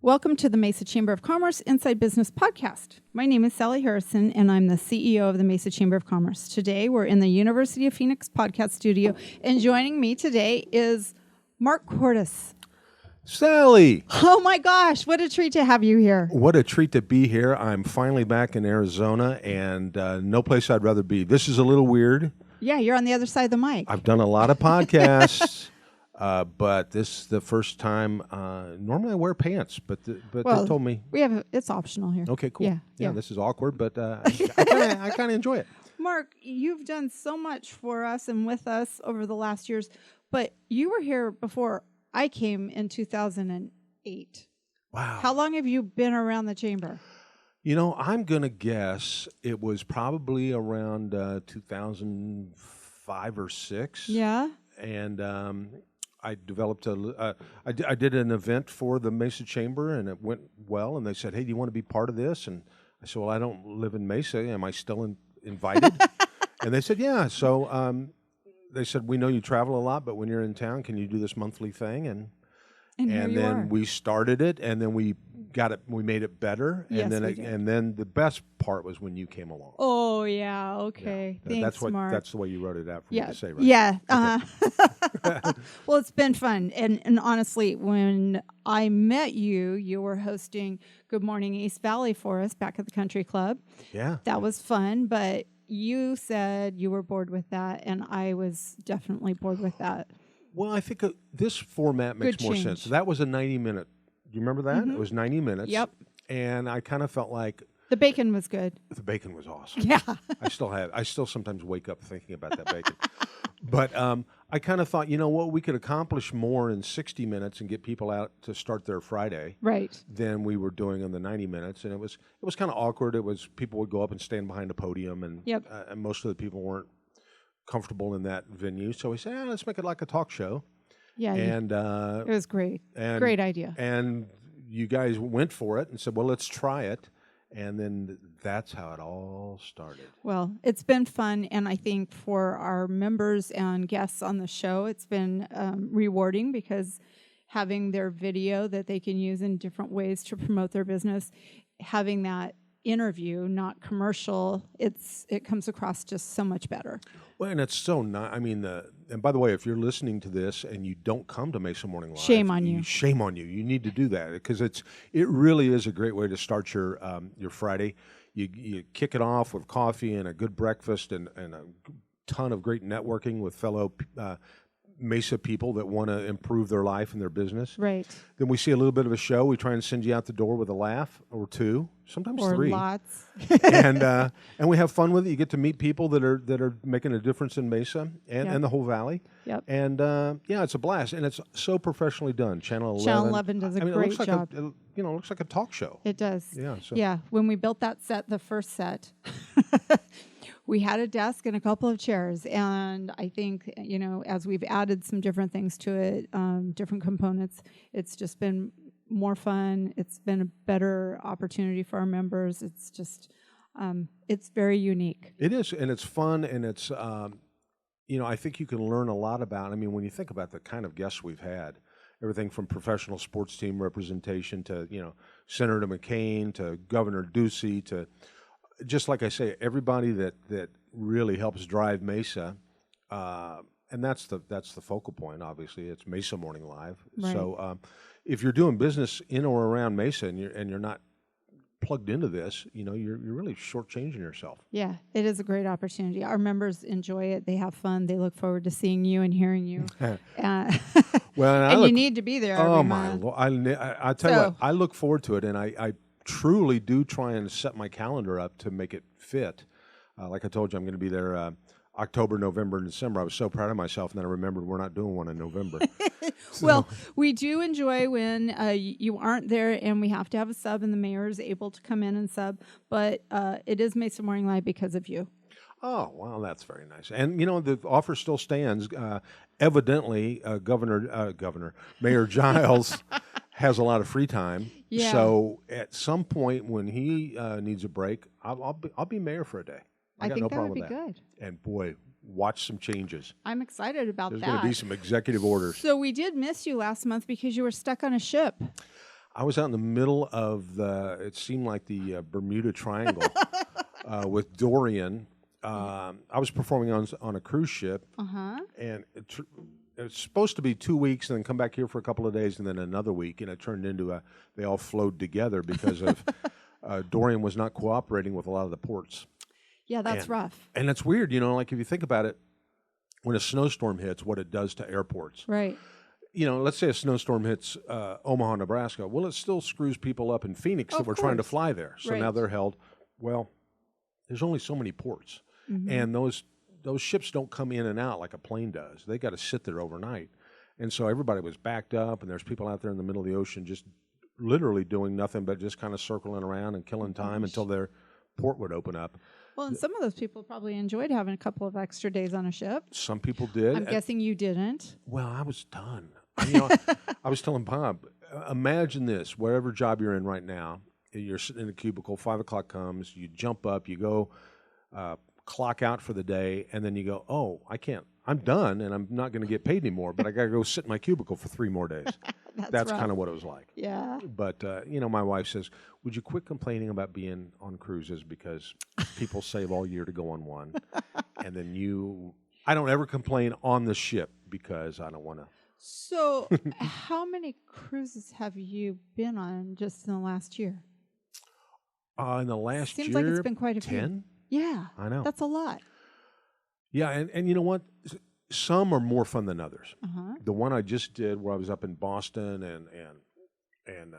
Welcome to the Mesa Chamber of Commerce Inside Business Podcast. My name is Sally Harrison, and I'm the CEO of the Mesa Chamber of Commerce. Today, we're in the University of Phoenix podcast studio, and joining me today is Mark Cordes. Sally! Oh my gosh, what a treat to have you here. What a treat to be here. I'm finally back in Arizona, and no place I'd rather be. This is a little weird. Yeah, you're on the other side of the mic. I've done a lot of podcasts, but this is the first time. Normally I wear pants, but they told me. It's optional here. Okay, cool. Yeah. This is awkward, but I kind of enjoy it. Mark, you've done so much for us and with us over the last years, but you were here before I came in 2008. Wow. How long have you been around the chamber? You know, I'm going to guess it was probably around 2005 or 6. Yeah. And I developed I did an event for the Mesa Chamber, and it went well. And they said, "Hey, do you want to be part of this?" And I said, "Well, I don't live in Mesa. Am I still invited?" And they said, "Yeah." So they said, "We know you travel a lot, but when you're in town, can you do this monthly thing?" And then we started it, and then we got it. We made it better, Yes, and then the best part was when you came along. Oh yeah, okay. Yeah. Thanks, Mark. That's the way you wrote it out for me to say, right? Yeah. Okay. Well, it's been fun, and honestly, when I met you, you were hosting Good Morning East Valley for us back at the Country Club. Yeah, that was fun, but you said you were bored with that, and I was definitely bored with that. Well, I think this format makes more sense. That was a 90-minute. Do you remember that? Mm-hmm. It was 90 minutes. Yep. And I kind of felt like the bacon was good. The bacon was awesome. Yeah. I still sometimes wake up thinking about that bacon. But I kind of thought, you know what, we could accomplish more in 60 minutes and get people out to start their Friday. Right. Than we were doing in the 90 minutes. And it was kind of awkward. It was people would go up and stand behind a podium, and and most of the people weren't comfortable in that venue. So we said, let's make it like a talk show. Yeah, and it was great. Great idea. And you guys went for it and said, well, let's try it. And then that's how it all started. Well, it's been fun, and I think for our members and guests on the show, it's been rewarding because having their video that they can use in different ways to promote their business, having that interview, not commercial, it comes across just so much better. Well, and it's so not. I mean, and by the way, if you're listening to this and you don't come to Mesa Morning Live, shame on you. Shame on you. You need to do that because it really is a great way to start your Friday. You kick it off with coffee and a good breakfast and a ton of great networking with fellow Mesa people that want to improve their life and their business. Right. Then we see a little bit of a show. We try and send you out the door with a laugh or two, sometimes or 3. Lots. and we have fun with it. You get to meet people that are making a difference in Mesa and the whole valley. Yep. And it's a blast, and it's so professionally done. Channel 11. Channel 11 does a great job. It looks like a talk show. It does. Yeah. So. Yeah. When we built that set, the first set, we had a desk and a couple of chairs, and I think, as we've added some different things to it, different components, it's just been more fun. It's been a better opportunity for our members. It's just, it's very unique. It is, and it's fun, and it's, I think you can learn a lot about, when you think about the kind of guests we've had, everything from professional sports team representation to, Senator McCain to Governor Ducey to, just like I say, everybody that really helps drive Mesa, and that's the focal point. Obviously, it's Mesa Morning Live. Right. So, if you're doing business in or around Mesa and you're not plugged into this, you're really shortchanging yourself. Yeah, it is a great opportunity. Our members enjoy it. They have fun. They look forward to seeing you and hearing you. Well, and you need to be there. Oh every my month. Lord! I tell you what, I look forward to it, and I truly do try and set my calendar up to make it fit. Like I told you, I'm going to be there October, November, and December. I was so proud of myself, and then I remembered we're not doing one in November. Well, we do enjoy when you aren't there, and we have to have a sub, and the mayor is able to come in and sub. But it is Mesa Morning Live because of you. Oh, well, that's very nice. And, the offer still stands. Evidently, Mayor Giles has a lot of free time. Yeah. So at some point when he needs a break, I'll be mayor for a day. I got think no that problem would be with that. good. And boy, watch some changes. I'm excited about There's that. going to be some executive orders. So we did miss you last month because you were stuck on a ship. I was out in the middle of it seemed like the Bermuda Triangle with Dorian. I was performing on a cruise ship, and it's supposed to be 2 weeks and then come back here for a couple of days and then another week, and it turned into they all flowed together because of Dorian was not cooperating with a lot of the ports. Yeah, that's rough. And it's weird, like if you think about it, when a snowstorm hits, what it does to airports. Right. Let's say a snowstorm hits Omaha, Nebraska. Well, it still screws people up in Phoenix that were trying to fly there. So now they're held. Well, there's only so many ports. And those ships don't come in and out like a plane does. They got to sit there overnight. And so everybody was backed up, and there's people out there in the middle of the ocean just literally doing nothing but just kind of circling around and killing time until their port would open up. Well, and some of those people probably enjoyed having a couple of extra days on a ship. Some people did. I'm guessing you didn't. Well, I was done. I was telling Bob, imagine this, whatever job you're in right now, you're sitting in a cubicle, 5 o'clock comes, you jump up, you go clock out for the day, and then you go, oh, I can't. I'm done, and I'm not going to get paid anymore, but I got to go sit in my cubicle for 3 more days. That's kind of what it was like. Yeah. But, my wife says, would you quit complaining about being on cruises because people save all year to go on one, and then I don't ever complain on the ship because I don't want to. So how many cruises have you been on just in the last year? In the last year, seems like it's been quite a 10? few. Yeah. I know. That's a lot. Yeah, and you know what? Some are more fun than others. The one I just did where I was up in Boston and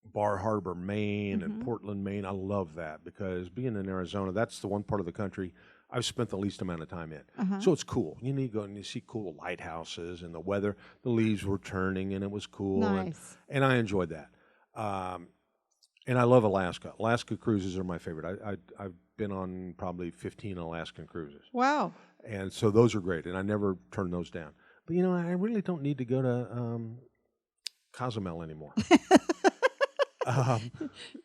Bar Harbor, Maine, and Portland, Maine, I love that because being in Arizona, that's the one part of the country I've spent the least amount of time in. So it's cool. You go and you see cool lighthouses and the weather. The leaves were turning and it was cool. Nice. And I enjoyed that. And I love Alaska. Alaska cruises are my favorite. I've been on probably 15 Alaskan cruises. Wow. And so those are great, and I never turn those down. But, I really don't need to go to Cozumel anymore.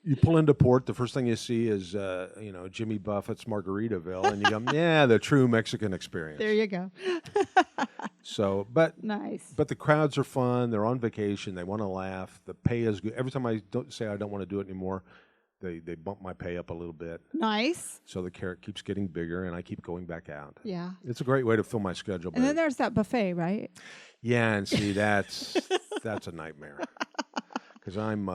You pull into port, the first thing you see is, Jimmy Buffett's Margaritaville, and you go, yeah, the true Mexican experience. There you go. So, but nice. But the crowds are fun. They're on vacation. They want to laugh. The pay is good. Every time I don't say I don't want to do it anymore, they bump my pay up a little bit. Nice. So the carrot keeps getting bigger, and I keep going back out. Yeah. It's a great way to fill my schedule. And then there's that buffet, right? Yeah, and see, that's a nightmare because I'm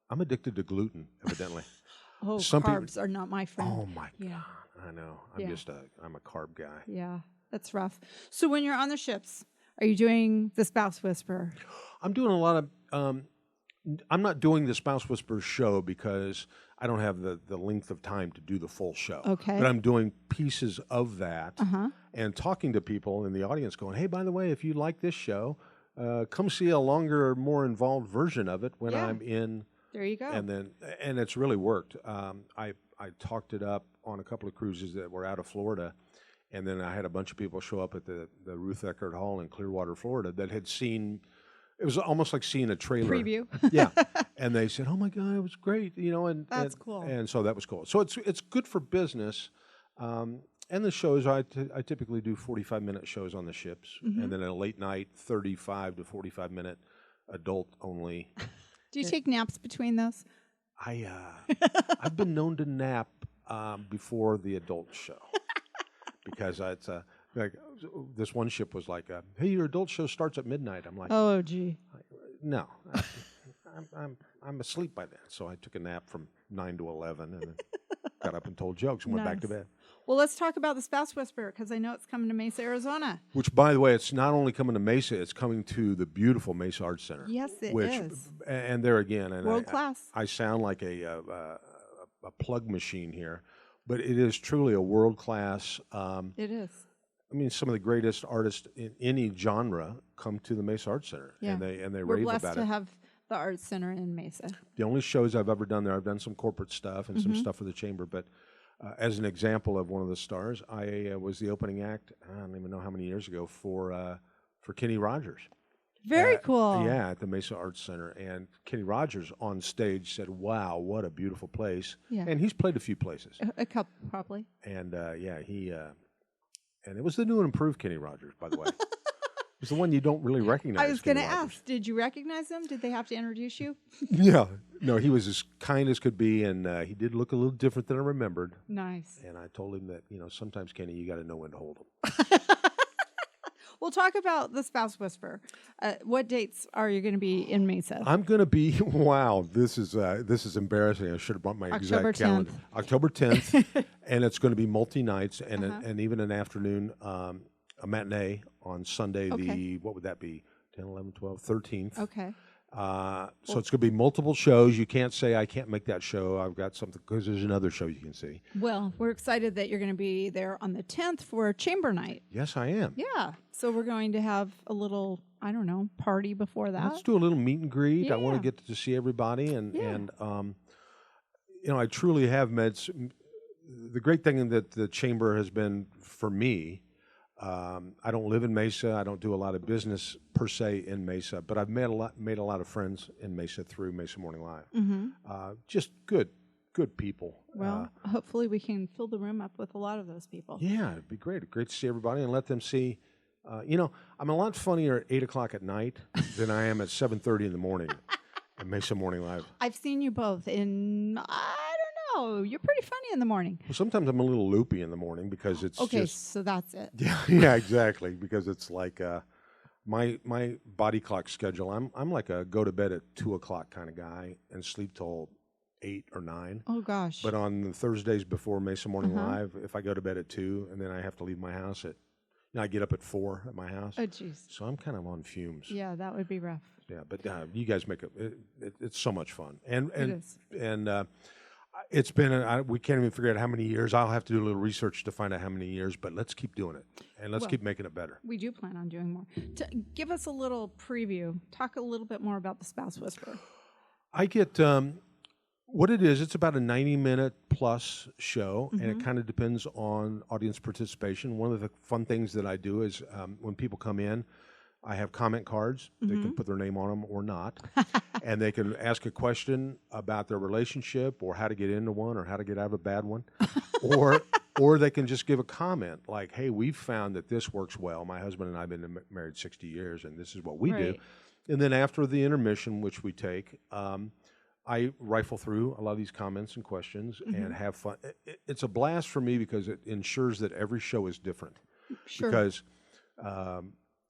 addicted to gluten. Evidently. Oh, Some carbs are not my friend. Oh my God, I know. I'm a carb guy. Yeah, that's rough. So when you're on the ships, are you doing the Spouse Whisperer? I'm doing a lot of. I'm not doing the Spouse Whisperer show because I don't have the length of time to do the full show. Okay. But I'm doing pieces of that and talking to people in the audience going, hey, by the way, if you like this show, come see a longer, more involved version of it when I'm in. There you go. And it's really worked. I talked it up on a couple of cruises that were out of Florida, and then I had a bunch of people show up at the Ruth Eckerd Hall in Clearwater, Florida, that had seen. It was almost like seeing a trailer. Preview. Yeah. And they said, oh, my God, it was great. And that's cool. And so that was cool. So it's good for business. And the shows, I typically do 45-minute shows on the ships. And then a late night, 35 to 45-minute adult only. Do you take naps between those? I've been known to nap before the adult show. Because it's like this one ship was like, hey, your adult show starts at midnight. I'm like, oh, gee. No, I'm asleep by then. So I took a nap from 9 to 11 and then got up and told jokes and went back to bed. Well, let's talk about the Spouse Whisperer because I know it's coming to Mesa, Arizona. Which, by the way, it's not only coming to Mesa, it's coming to the beautiful Mesa Arts Center. Yes, it is. And there again, and world class. I sound like a plug machine here, but it is truly a world class. It is. I mean, some of the greatest artists in any genre come to the Mesa Arts Center, and they rave about it. We're blessed to have the Arts Center in Mesa. The only shows I've ever done there, I've done some corporate stuff and some stuff for the chamber, but as an example of one of the stars, I was the opening act, I don't even know how many years ago, for Kenny Rogers. Very cool. Yeah, at the Mesa Arts Center. And Kenny Rogers on stage said, wow, what a beautiful place. Yeah. And he's played a few places. A couple, probably. And, he... and it was the new and improved Kenny Rogers, by the way. It's the one you don't really recognize. I was going to Kenny Rogers. ask, did you recognize him? Did they have to introduce you? Yeah. No, he was as kind as could be, and he did look a little different than I remembered. Nice. And I told him that, sometimes, Kenny, you got to know when to hold him. We'll talk about the Spouse Whisperer. What dates are you going to be in Mesa? I'm going to be, wow, this is embarrassing. I should have brought my October exact calendar. 10th. October 10th. And it's going to be multi-nights and, Uh-huh. and even an afternoon, a matinee on Sunday, Okay. what would that be? 10, 11, 12, 13th. Okay. So it's going to be multiple shows. You can't say I can't make that show. I've got something because there's another show you can see. Well, we're excited that you're going to be there on the 10th for Chamber Night. Yes, I am. Yeah. So we're going to have a little, I don't know, party before that. Let's do a little meet and greet. I want Yeah. to get to see everybody, Yeah. I truly have met. The great thing that the chamber has been for me. I don't live in Mesa. I don't do a lot of business per se in Mesa, but I've made a lot of friends in Mesa through Mesa Morning Live. Just good people. Well, hopefully we can fill the room up with a lot of those people. Yeah, it'd be great. Great to see everybody and let them see. I'm a lot funnier at 8:00 at night than I am at 7:30 in the morning at Mesa Morning Live. I've seen you both in, I don't know, you're pretty funny in the morning. Well, sometimes I'm a little loopy in the morning because it's Okay, just so that's it. yeah, exactly. Because it's like my body clock schedule. I'm like a go to bed at 2:00 kind of guy and sleep till 8 or 9. Oh, gosh. But on the Thursdays before Mesa Morning Uh-huh. Live, if I go to bed at 2 and then I have to leave my house I get up at 4 at my house. Oh, jeez. So I'm kind of on fumes. Yeah, that would be rough. Yeah, but you guys make it's so much fun, and is. it's been we can't even figure out how many years. I'll have to do a little research to find out how many years, but let's keep doing it and let's keep making it better. We do plan on doing more. Give us a little preview. Talk a little bit more about the Spouse Whisperer. I get what it is. It's about a 90-minute plus show, and it kind of depends on audience participation. One of the fun things that I do is when people come in, I have comment cards. They can put their name on them or not. And they can ask a question about their relationship or how to get into one or how to get out of a bad one. or they can just give a comment like, hey, we've found that this works well. My husband and I have been married 60 years, and this is what we do. Right. And then after the intermission, which we take, I rifle through a lot of these comments and questions and have fun. It's a blast for me because it ensures that every show is different. Sure. Because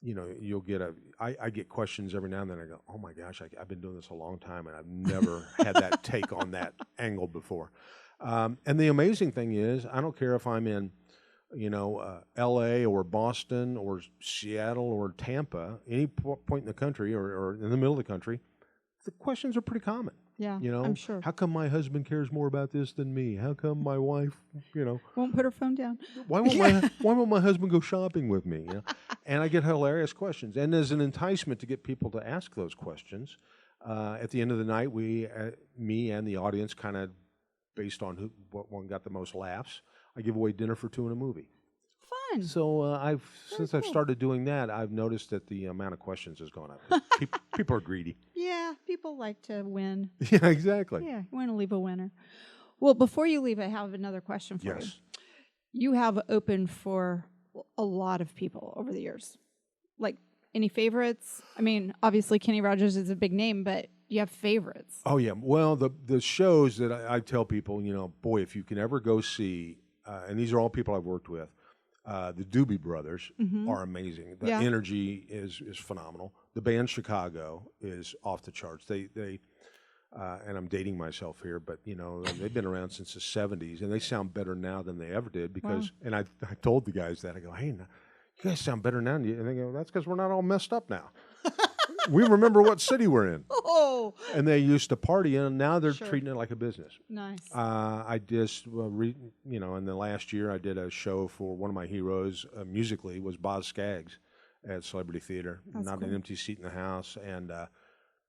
you'll get I get questions every now and then. I go, oh my gosh, I've been doing this a long time and I've never had that take on that angle before. And the amazing thing is, I don't care if I'm in, L.A. or Boston or Seattle or Tampa, any point in the country or in the middle of the country, the questions are pretty common. Yeah, You know, I'm sure. how come my husband cares more about this than me? How come my wife, Won't put her phone down. why won't my husband go shopping with me? And I get hilarious questions. And as an enticement to get people to ask those questions, at the end of the night, me and the audience, kind of based on what one got the most laughs, I give away dinner for two and a movie. Fun. So since I've cool. started doing that, I've noticed that the amount of questions has gone up. People are greedy. Yeah, people like to win. Yeah, exactly. Yeah, you want to leave a winner. Well, before you leave, I have another question for you. Yes. You have opened for a lot of people over the years. Like, any favorites? I mean, obviously Kenny Rogers is a big name, but you have favorites. Oh, yeah. Well, the shows that I tell people, boy, if you can ever go see, and these are all people I've worked with, the Doobie Brothers are amazing. The Yeah. energy is phenomenal. The band Chicago is off the charts. They and I'm dating myself here, but they've been around since the '70s, and they sound better now than they ever did. Because, and I told the guys that I go, hey, you guys sound better now, and they go, that's because we're not all messed up now. We remember what city we're in, Oh, and they used to party, and now they're Sure. treating it like a business. nice. I just, in the last year, I did a show for one of my heroes musically was Boz Scaggs at Celebrity Theater. That's Not cool. an empty seat in the house, and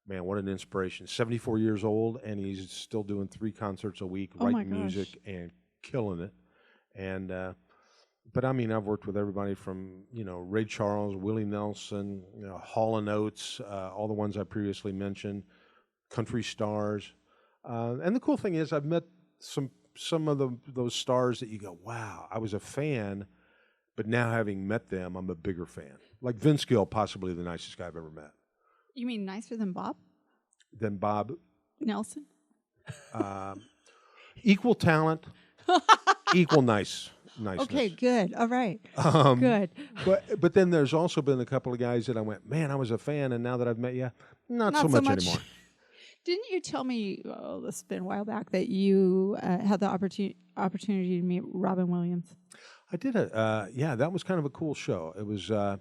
man, what an inspiration! 74 years old, and he's still doing 3 concerts a week, Oh my writing music gosh. and killing it. And but I mean, I've worked with everybody from Ray Charles, Willie Nelson, Hall and Oates, all the ones I previously mentioned, country stars. And the cool thing is, I've met some of those stars that you go, wow, I was a fan, but now having met them, I'm a bigger fan. Like Vince Gill, possibly the nicest guy I've ever met. You mean nicer than Bob Then Bob, Nelson? equal talent, equal niceness. Okay, good. All right. Good. But then there's also been a couple of guys that I went, man, I was a fan, and now that I've met you, not so much anymore. Didn't you tell me, this has been a while back, that you had the opportunity to meet Robin Williams? I did that was kind of a cool show. It was, well,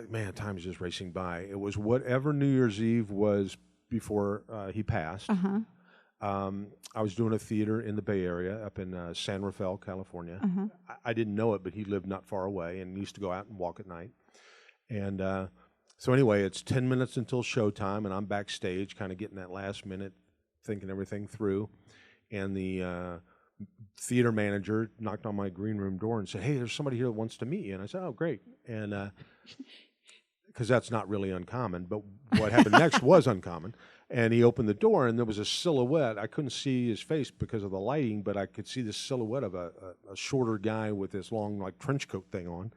man, time is just racing by. It was whatever New Year's Eve was before he passed. Uh-huh. I was doing a theater in the Bay Area up in San Rafael, California. Uh-huh. I didn't know it, but he lived not far away and used to go out and walk at night. And so anyway, it's 10 minutes until showtime, and I'm backstage kind of getting that last minute, thinking everything through. And the theater manager knocked on my green room door and said, hey, there's somebody here that wants to meet you. And I said, oh, great. And because that's not really uncommon, but what happened next was uncommon. And he opened the door, and there was a silhouette. I couldn't see his face because of the lighting, but I could see the silhouette of a shorter guy with this long, like, trench coat thing on.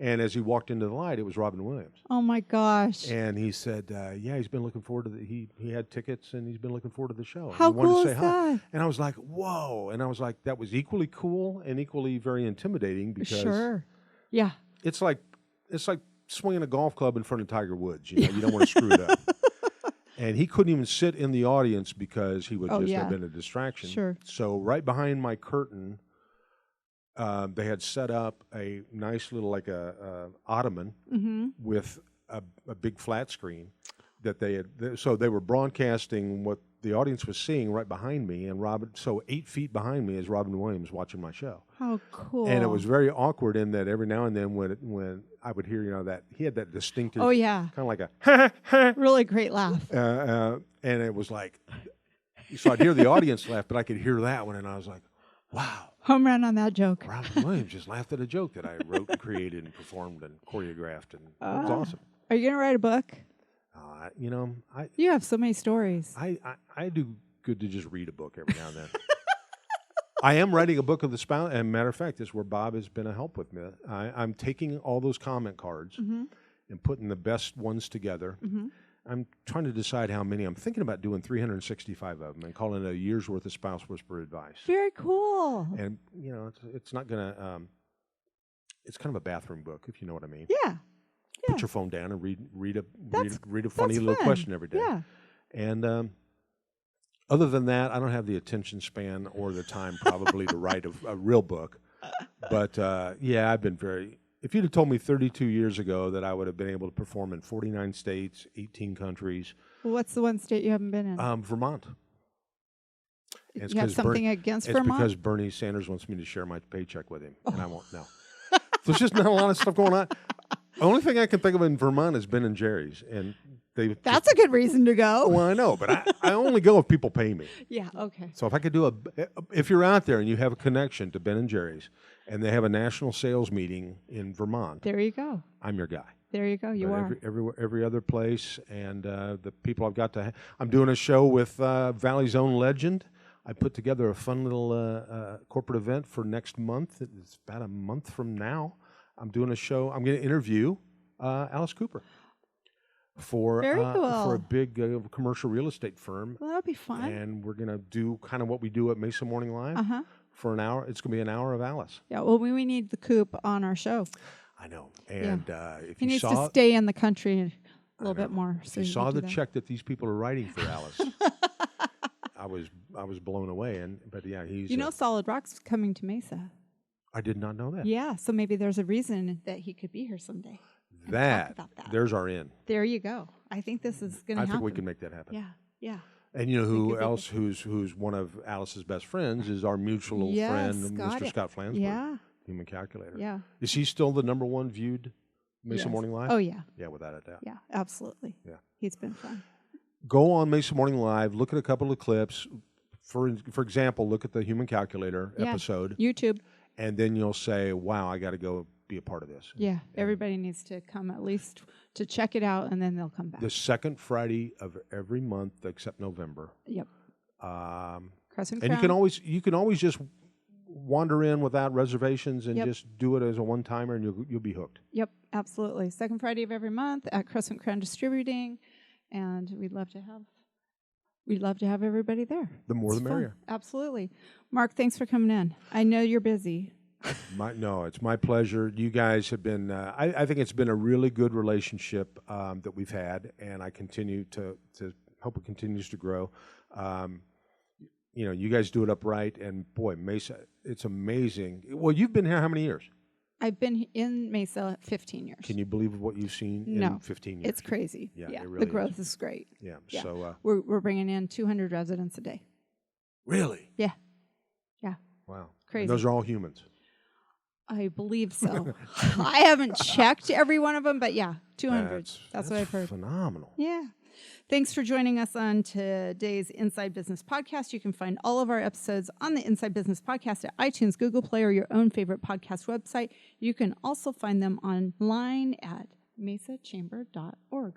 And as he walked into the light, it was Robin Williams. Oh, my gosh. And he said, yeah, he's been looking forward to he had tickets, and he's been looking forward to the show. How he wanted cool to is say hi. that? And I was like, whoa. And I was like, that was equally cool and equally very intimidating because Sure. Yeah. it's like swinging a golf club in front of Tiger Woods. You know, you don't want to screw it up. And he couldn't even sit in the audience because he would just have been a distraction. Sure. So right behind my curtain, they had set up a nice little like a ottoman with a big flat screen that they had. So they were broadcasting what the audience was seeing right behind me, and so 8 feet behind me is Robin Williams watching my show. How cool. And it was very awkward in that every now and then when I would hear, that he had that distinctive, kind of like a really great laugh. and it was like, so I'd hear the audience laugh, but I could hear that one, and I was like, wow. Home run on that joke. Robin Williams just laughed at a joke that I wrote and created and performed and choreographed, and it was awesome. Are you going to write a book? You have so many stories. I do good to just read a book every now and then. I am writing a book of the spouse, and matter of fact, this is where Bob has been a help with me. I'm taking all those comment cards and putting the best ones together. I'm trying to decide how many. I'm thinking about doing 365 of them and calling it a year's worth of spouse whisper advice. Very cool. And it's not gonna. It's kind of a bathroom book, if you know what I mean. Yeah. Put your phone down and read a funny little question every day. Yeah. And other than that, I don't have the attention span or the time probably to write a real book. But I've been very. If you'd have told me 32 years ago that I would have been able to perform in 49 states, 18 countries. Well, what's the one state you haven't been in? Vermont. You have something against Vermont? It's because Bernie Sanders wants me to share my paycheck with him, and I won't. No. There's just not a lot of stuff going on. The only thing I can think of in Vermont is Ben and Jerry's, and that's a good reason to go. Well, I know, but I only go if people pay me. Yeah, okay. So if I could do if you're out there and you have a connection to Ben and Jerry's, and they have a national sales meeting in Vermont, there you go. I'm your guy. There you go. You are every other place, and the people I've got to. I'm doing a show with Valley's own legend. I put together a fun little corporate event for next month. It's about a month from now. I'm doing a show. I'm going to interview Alice Cooper for a big commercial real estate firm. Well, that'll be fun. And we're going to do kind of what we do at Mesa Morning Live for an hour. It's going to be an hour of Alice. Yeah, well, we need the Coop on our show. I know. And if he you needs saw, to stay in the country a little bit more. If you saw the check that these people are writing for Alice, I was blown away. But he's Solid Rock's coming to Mesa. I did not know that. Yeah, so maybe there's a reason that he could be here someday. There's our in. There you go. I think this is going to happen. I think we can make that happen. Yeah. And you know who else who's one of Alice's best friends is our mutual friend, Mr. Scott Flansburgh. Yeah. Human Calculator. Yeah. Is he still the number one viewed Mesa Morning Live? Oh, yeah. Yeah, without a doubt. Yeah, absolutely. Yeah. He's been fun. Go on Mesa Morning Live, look at a couple of clips. For example, look at the Human Calculator episode. YouTube. And then you'll say, wow, I got to go be a part of this. Yeah, everybody needs to come at least to check it out, and then they'll come back. The second Friday of every month except November. Yep. And Crescent you Crown. can always just wander in without reservations and Yep. just do it as a one-timer, and you'll be hooked. Yep, absolutely. Second Friday of every month at Crescent Crown Distributing, and we'd love to have everybody there. The more It's the fun. merrier. Absolutely. Mark, thanks for coming in. I know you're busy. No, it's my pleasure. You guys have been, I think it's been a really good relationship that we've had, and I continue to hope it continues to grow. You guys do it upright, and boy, Mesa, it's amazing. Well, you've been here how many years? I've been in Mesa 15 years. Can you believe what you've seen No, in 15 years? It's crazy. Yeah, Yeah, it really the growth is great. Yeah, Yeah. so, We're bringing in 200 residents a day. really? Yeah. Yeah. Wow. Crazy. And those are all humans. I believe so. I haven't checked every one of them, but yeah, 200. That's what I've heard. Phenomenal. Yeah. Thanks for joining us on today's Inside Business Podcast. You can find all of our episodes on the Inside Business Podcast at iTunes, Google Play, or your own favorite podcast website. You can also find them online at mesachamber.org.